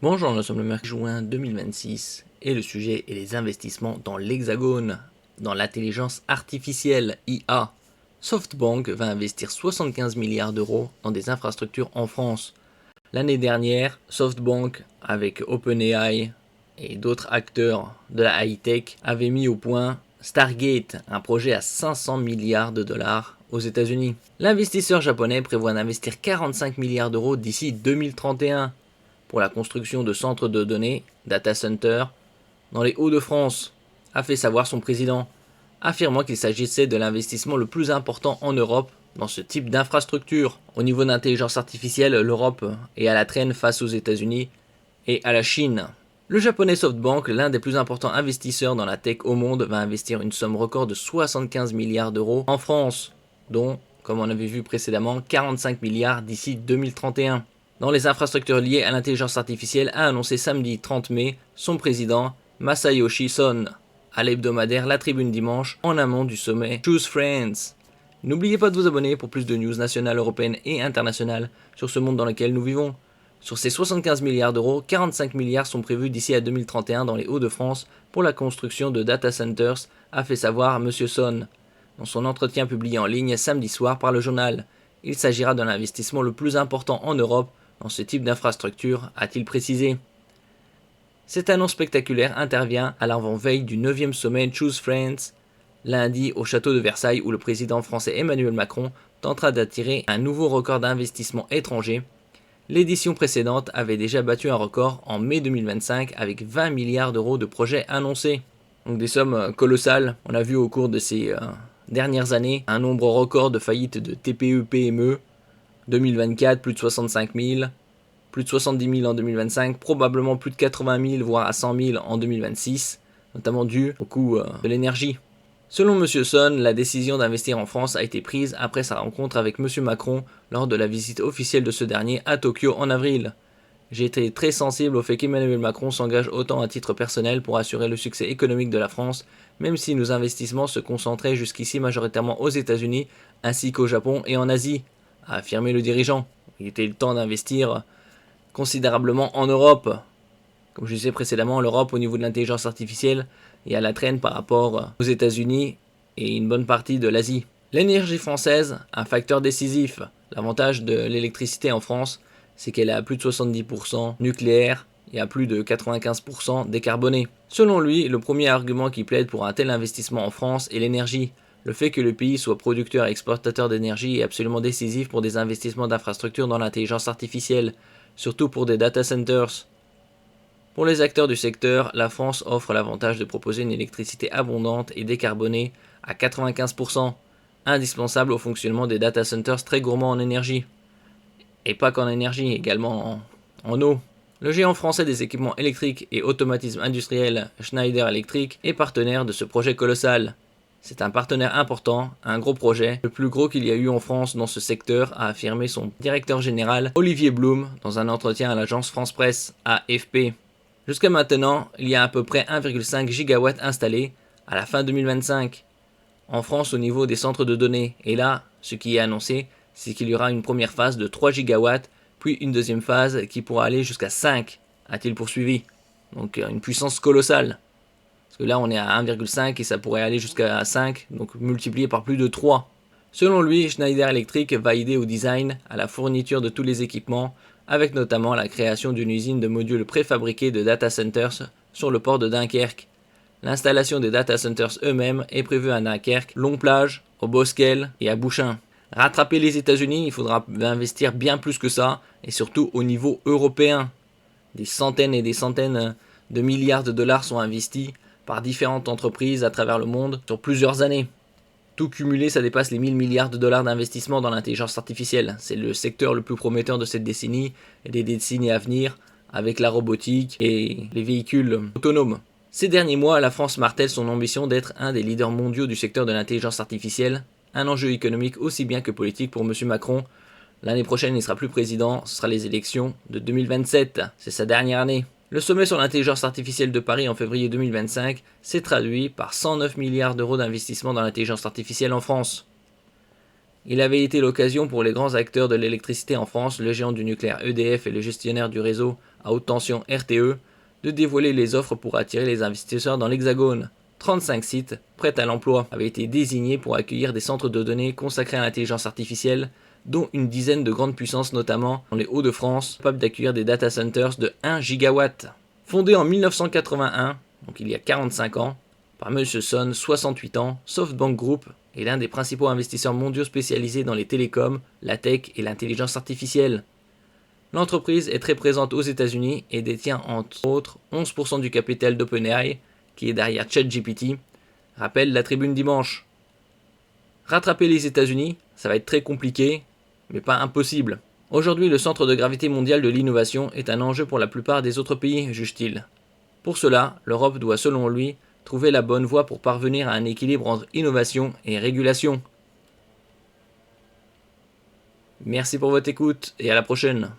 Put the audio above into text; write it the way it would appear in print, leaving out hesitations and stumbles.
Bonjour, nous sommes le mercredi juin 2026 et le sujet est les investissements dans l'Hexagone, dans l'intelligence artificielle IA. SoftBank va investir 75 milliards d'euros dans des infrastructures en France. L'année dernière, SoftBank, avec OpenAI et d'autres acteurs de la high-tech, avait mis au point Stargate, un projet à 500 milliards de dollars aux États-Unis. L'investisseur japonais prévoit d'investir 45 milliards d'euros d'ici 2031 pour la construction de centres de données, data centers, dans les Hauts-de-France, a fait savoir son président, affirmant qu'il s'agissait de l'investissement le plus important en Europe dans ce type d'infrastructure. Au niveau d'intelligence artificielle, l'Europe est à la traîne face aux États-Unis et à la Chine. Le japonais SoftBank, l'un des plus importants investisseurs dans la tech au monde, va investir une somme record de 75 milliards d'euros en France, dont, comme on avait vu précédemment, 45 milliards d'ici 2031. Dans les infrastructures liées à l'intelligence artificielle, a annoncé samedi 30 mai son président Masayoshi Son à l'hebdomadaire La Tribune Dimanche en amont du sommet Choose Friends. N'oubliez pas de vous abonner pour plus de news nationales, européennes et internationales sur ce monde dans lequel nous vivons. Sur ces 75 milliards d'euros, 45 milliards sont prévus d'ici à 2031 dans les Hauts-de-France pour la construction de data centers, a fait savoir M. Son dans son entretien publié en ligne samedi soir par le journal. Il s'agira de l'investissement le plus important en Europe dans ce type d'infrastructure, a-t-il précisé. Cette annonce spectaculaire intervient à l'avant-veille du 9e sommet Choose Friends, lundi au château de Versailles où le président français Emmanuel Macron tentera d'attirer un nouveau record d'investissement étranger. L'édition précédente avait déjà battu un record en mai 2025 avec 20 milliards d'euros de projets annoncés. Donc des sommes colossales. On a vu au cours de ces dernières années un nombre record de faillites de TPE-PME. 2024, plus de 65 000, plus de 70 000 en 2025, probablement plus de 80 000, voire à 100 000 en 2026, notamment dû au coût de l'énergie. Selon M. Son, la décision d'investir en France a été prise après sa rencontre avec M. Macron lors de la visite officielle de ce dernier à Tokyo en avril. J'ai été très sensible au fait qu'Emmanuel Macron s'engage autant à titre personnel pour assurer le succès économique de la France, même si nos investissements se concentraient jusqu'ici majoritairement aux États-Unis ainsi qu'au Japon et en Asie, a affirmé le dirigeant. Il était le temps d'investir considérablement en Europe. Comme je disais précédemment, l'Europe au niveau de l'intelligence artificielle est à la traîne par rapport aux États-Unis et une bonne partie de l'Asie. L'énergie française, un facteur décisif. L'avantage de l'électricité en France, c'est qu'elle est à plus de 70% nucléaire et à plus de 95% décarbonée. Selon lui, le premier argument qui plaide pour un tel investissement en France est l'énergie. Le fait que le pays soit producteur et exportateur d'énergie est absolument décisif pour des investissements d'infrastructures dans l'intelligence artificielle, surtout pour des data centers. Pour les acteurs du secteur, la France offre l'avantage de proposer une électricité abondante et décarbonée à 95%, indispensable au fonctionnement des data centers très gourmands en énergie. Et pas qu'en énergie, également en eau. Le géant français des équipements électriques et automatisme industriel Schneider Electric est partenaire de ce projet colossal. C'est un partenaire important, un gros projet, le plus gros qu'il y a eu en France dans ce secteur, a affirmé son directeur général Olivier Blum dans un entretien à l'agence France Presse, AFP. Jusqu'à maintenant, il y a à peu près 1,5 gigawatts installés à la fin 2025 en France au niveau des centres de données. Et là, ce qui est annoncé, c'est qu'il y aura une première phase de 3 gigawatts, puis une deuxième phase qui pourra aller jusqu'à 5, a-t-il poursuivi. Donc une puissance colossale. Parce que là, on est à 1,5 et ça pourrait aller jusqu'à 5, donc multiplié par plus de 3. Selon lui, Schneider Electric va aider au design, à la fourniture de tous les équipements, avec notamment la création d'une usine de modules préfabriqués de data centers sur le port de Dunkerque. L'installation des data centers eux-mêmes est prévue à Dunkerque, Long-Plage, au Bosquel et à Bouchain. Rattraper les États-Unis, il faudra investir bien plus que ça, et surtout au niveau européen. Des centaines et des centaines de milliards de dollars sont investis par différentes entreprises à travers le monde sur plusieurs années. Tout cumulé, ça dépasse les 1000 milliards de dollars d'investissement dans l'intelligence artificielle. C'est le secteur le plus prometteur de cette décennie et des décennies à venir, avec la robotique et les véhicules autonomes. Ces derniers mois, la France martèle son ambition d'être un des leaders mondiaux du secteur de l'intelligence artificielle, un enjeu économique aussi bien que politique pour M. Macron. L'année prochaine, il ne sera plus président, ce sera les élections de 2027, c'est sa dernière année. Le sommet sur l'intelligence artificielle de Paris en février 2025 s'est traduit par 109 milliards d'euros d'investissement dans l'intelligence artificielle en France. Il avait été l'occasion pour les grands acteurs de l'électricité en France, le géant du nucléaire EDF et le gestionnaire du réseau à haute tension RTE, de dévoiler les offres pour attirer les investisseurs dans l'Hexagone. 35 sites, prêts à l'emploi, avaient été désignés pour accueillir des centres de données consacrés à l'intelligence artificielle, dont une dizaine de grandes puissances, notamment dans les Hauts-de-France, capables d'accueillir des data centers de 1 gigawatt. Fondé en 1981, donc il y a 45 ans, par M. Son, 68 ans, SoftBank Group est l'un des principaux investisseurs mondiaux spécialisés dans les télécoms, la tech et l'intelligence artificielle. L'entreprise est très présente aux États-Unis et détient entre autres 11% du capital d'OpenAI, qui est derrière ChatGPT, rappelle la Tribune dimanche. Rattraper les États-Unis, ça va être très compliqué, mais pas impossible. Aujourd'hui, le centre de gravité mondial de l'innovation est un enjeu pour la plupart des autres pays, juge-t-il. Pour cela, l'Europe doit, selon lui, trouver la bonne voie pour parvenir à un équilibre entre innovation et régulation. Merci pour votre écoute et à la prochaine.